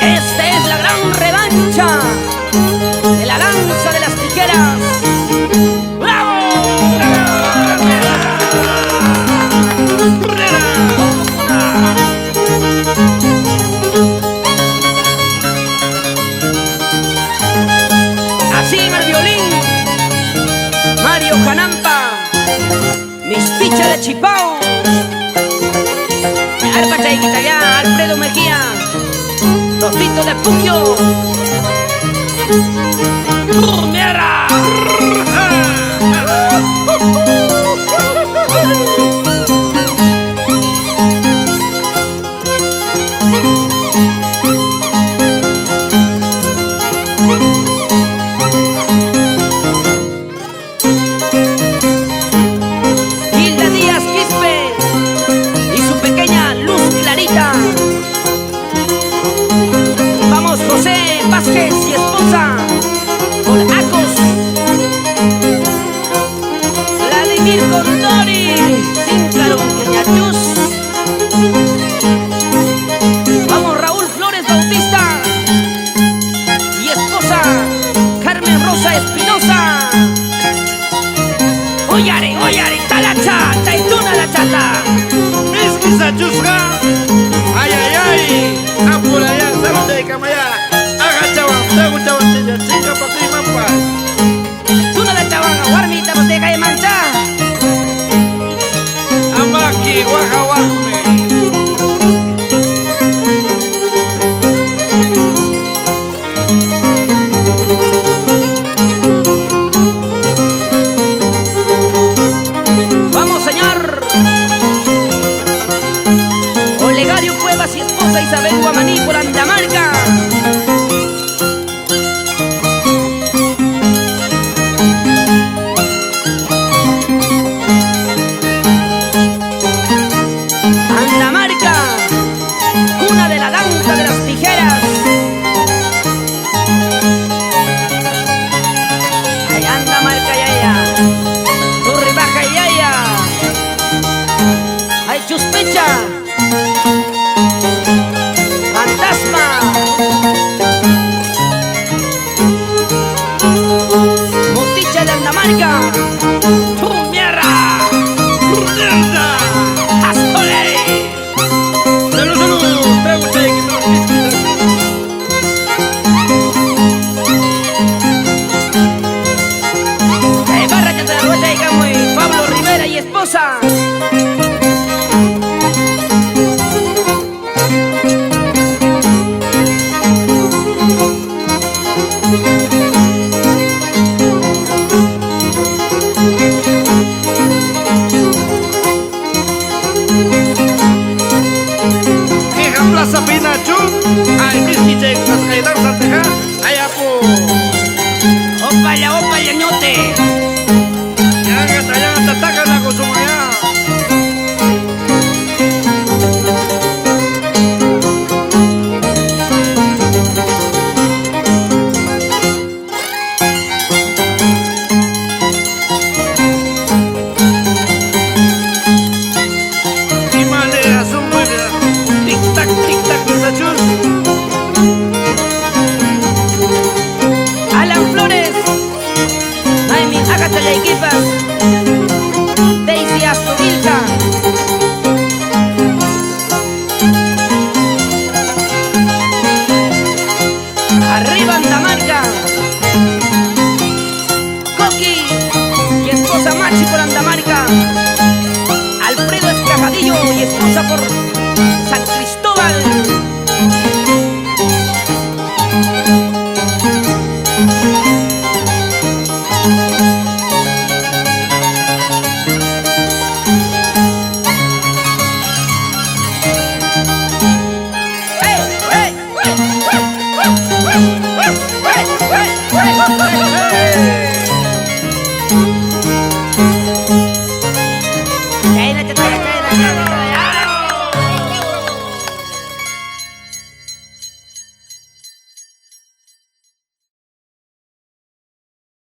Esta es la gran revancha de la danza de las tijeras. ¡Bravo! Así en el violín, Mario Canampa, Misticha de Chipao, Arpa Chayquita ya, Alfredo Mejía, Totito de Puquio. ¡Mierda! Hilda Díaz Quispe y su pequeña Luz Clarita. Vamos, José Vázquez y esposa, por Acos. Vladimir Condori, Cíncaro Queñachus. Vamos, Raúl Flores Bautista y esposa, Carmen Rosa Espinosa. Oyare, oyare, talacha, taituna la chata. Miski Chusga, ay ay ay, apuraya, salte de camaya, agachawan, taguchawan, chicha, chica, patri, mampa. Tuna la chavanga, guarmita, boteca de mancha. Amaki, guajaguarme. Vamos, señor. Olegario Cuevas y esposa Isabel Guamaní por Andamarca. Andamarca, cuna de la danza de las tijeras. Ay, Andamarca, yaya. Torre Baja, yaya. Ay, Chuspecha. Fantasma. Moticha de Andamarca. ¡Mierda! ¡Mierda! ¡Ascole! Salud, salud, taguchay, que me los miski. Barra que te la vuelta y Camuy, Pablo Rivera y esposa. Hija Plaza Pinachu, ay miski chay, las caidar santeja, ay apu. Opa, ya, ñote.